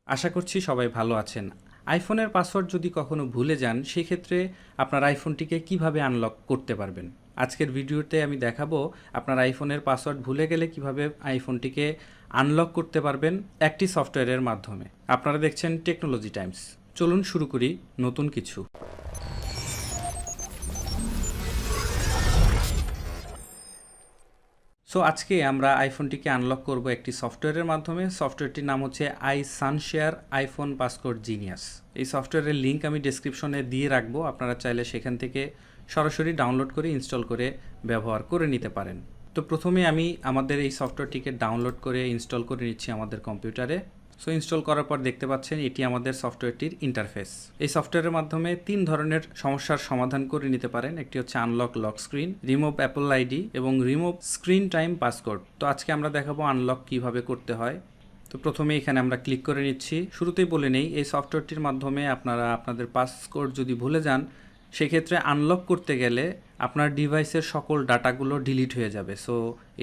আশা করছি সবাই ভালো আছেন। আইফোনের পাসওয়ার্ড যদি কখনো ভুলে যান, সেই ক্ষেত্রে আপনার আইফোনটিকে কিভাবে আনলক করতে পারবেন। আজকের ভিডিওতে আমি দেখাবো আপনার আইফোনের পাসওয়ার্ড ভুলে গেলে কিভাবে আইফোনটিকে আনলক করতে পারবেন একটি সফটওয়্যারের মাধ্যমে। আপনারা দেখছেন টেকনোলজি টাইমস। চলুন শুরু করি নতুন কিছু। সো আজকে আমরা আইফোনটিকে আনলক করব একটি সফটওয়্যারের মাধ্যমে। সফটওয়্যারটির নাম হচ্ছে iSunshare আইফোন পাসকোড জিনিয়াস। এই সফটওয়্যারের লিঙ্ক আমি ডেসক্রিপশনে দিয়ে রাখবো, আপনারা চাইলে সেখান থেকে সরাসরি ডাউনলোড করে ইনস্টল করে ব্যবহার করে নিতে পারেন। তো প্রথমে আমি আমাদের এই সফটওয়্যারটিকে ডাউনলোড করে ইনস্টল করে নিচ্ছি আমাদের কম্পিউটারে। সো ইনস্টল করার পর দেখতে পাচ্ছেন এটি আমাদের সফটওয়্যারটির ইন্টারফেস। এই সফটওয়্যারের মাধ্যমে 3 ধরনের সমস্যার সমাধান করে নিতে পারেন। একটি হচ্ছে unlock lock screen, remove Apple ID এবং রিমুভ স্ক্রিন টাইম পাসকোড। তো আজকে আমরা দেখাবো আনলক কিভাবে করতে হয়। তো প্রথমে এখানে আমরা ক্লিক করে নিচ্ছি। শুরুতেই বলে নেই, এই সফটওয়্যারটির মাধ্যমে আপনারা আপনাদের পাসকোড যদি ভুলে যান, সেক্ষেত্রে আনলক করতে গেলে আপনার ডিভাইসের সকল ডাটাগুলো ডিলিট হয়ে যাবে। সো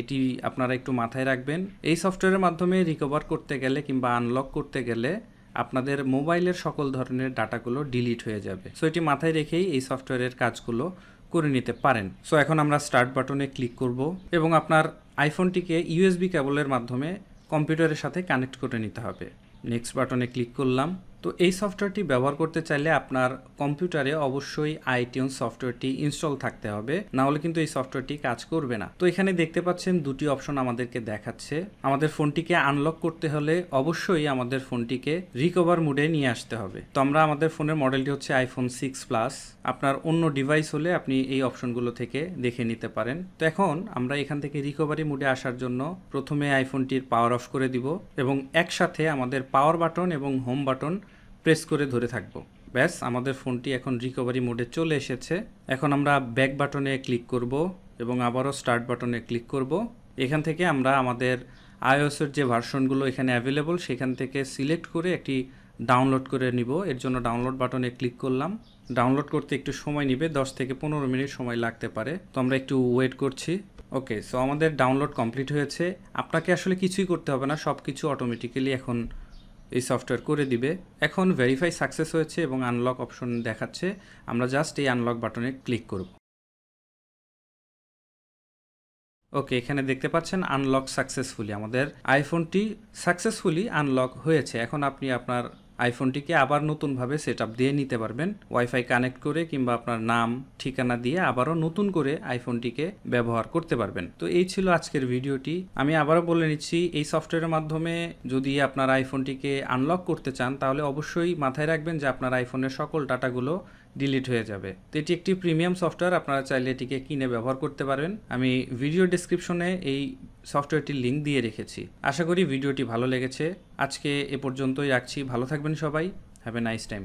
এটি আপনারা একটু মাথায় রাখবেন। এই সফটওয়্যারের মাধ্যমে রিকভার করতে গেলে কিংবা আনলক করতে গেলে আপনাদের মোবাইলের সকল ধরনের ডাটাগুলো ডিলিট হয়ে যাবে। সো এটি মাথায় রেখেই এই সফটওয়্যারের কাজগুলো করে নিতে পারেন। সো এখন আমরা স্টার্ট বাটনে ক্লিক করব এবং আপনার আইফোনটিকে ইউএসবি কেবলের মাধ্যমে কম্পিউটারের সাথে কানেক্ট করে নিতে হবে। নেক্সট বাটনে ক্লিক করলাম। তো এই সফটওয়্যারটি ব্যবহার করতে চাইলে আপনার কম্পিউটারে অবশ্যই আইটিউনস সফটওয়্যারটি ইনস্টল থাকতে হবে, না হলে কিন্তু এই সফটওয়্যারটি কাজ করবে না। তো এখানে দেখতে পাচ্ছেন দুটি অপশন আমাদেরকে দেখাচ্ছে। আমাদের ফোনটিকে আনলক করতে হলে অবশ্যই আমাদের ফোনটিকে রিকভার মোডে নিয়ে আসতে হবে। তো আমরা আমাদের ফোনের মডেলটি হচ্ছে আইফোন 6 প্লাস। আপনার অন্য ডিভাইস হলে আপনি এই অপশনগুলো থেকে দেখে নিতে পারেন। তো এখন আমরা এখান থেকে রিকভারি মোডে আসার জন্য প্রথমে আইফোনটির পাওয়ার অফ করে দিব এবং একসাথে আমাদের পাওয়ার বাটন এবং হোম বাটন প্রেস করে ধরে থাকবো। ব্যাস, আমাদের ফোনটি এখন রিকভারি মোডে চলে এসেছে। এখন আমরা ব্যাক বাটনে ক্লিক করব এবং আবারও স্টার্ট বাটনে ক্লিক করব। এখান থেকে আমরা আমাদের আইওএসের যে ভার্সনগুলো এখানে অ্যাভেলেবল সেখান থেকে সিলেক্ট করে একটি ডাউনলোড করে নিব। এর জন্য ডাউনলোড বাটনে ক্লিক করলাম। ডাউনলোড করতে একটু সময় নেবে, 10 থেকে 15 মিনিট সময় লাগতে পারে। তো আমরা একটু ওয়েট করছি। ওকে, সো আমাদের ডাউনলোড কমপ্লিট হয়েছে। আপনাকে আসলে কিছুই করতে হবে না, সব কিছু অটোমেটিক্যালি এখন এই সফটওয়্যার করে দিবে। এখন ভেরিফাই সাকসেস হয়েছে এবং আনলক অপশন দেখাচ্ছে। আমরা জাস্ট এই আনলক বাটনে ক্লিক করব। ওকে, এখানে দেখতে পাচ্ছেন আনলক সাকসেসফুলি। আমাদের আইফোনটি সাকসেসফুলি আনলক হয়েছে। এখন আপনি আপনার আইফোনটিকে আবার নতুনভাবে সেটআপ দিয়ে নিতে পারবেন, ওয়াইফাই কানেক্ট করে কিংবা আপনার নাম ঠিকানা দিয়ে আবারও নতুন করে আইফোনটিকে ব্যবহার করতে পারবেন। তো এই ছিল আজকের ভিডিওটি। আমি আবারও বলে নিচ্ছি, এই সফটওয়্যারের মাধ্যমে যদি আপনার আইফোনটিকে আনলক করতে চান তাহলে অবশ্যই মাথায় রাখবেন যে আপনার আইফোনের সকল ডাটাগুলো ডিলিট হয়ে যাবে। তো এটি একটি প্রিমিয়াম সফটওয়্যার, আপনারা চাইলে এটিকে কিনে ব্যবহার করতে পারবেন। আমি ভিডিও ডেসক্রিপশনে এই সফটওয়্যারটির লিঙ্ক দিয়ে রেখেছি। আশা করি ভিডিওটি ভালো লেগেছে। আজকে এ পর্যন্তই রাখছি। ভালো থাকবেন সবাই। Have a nice time.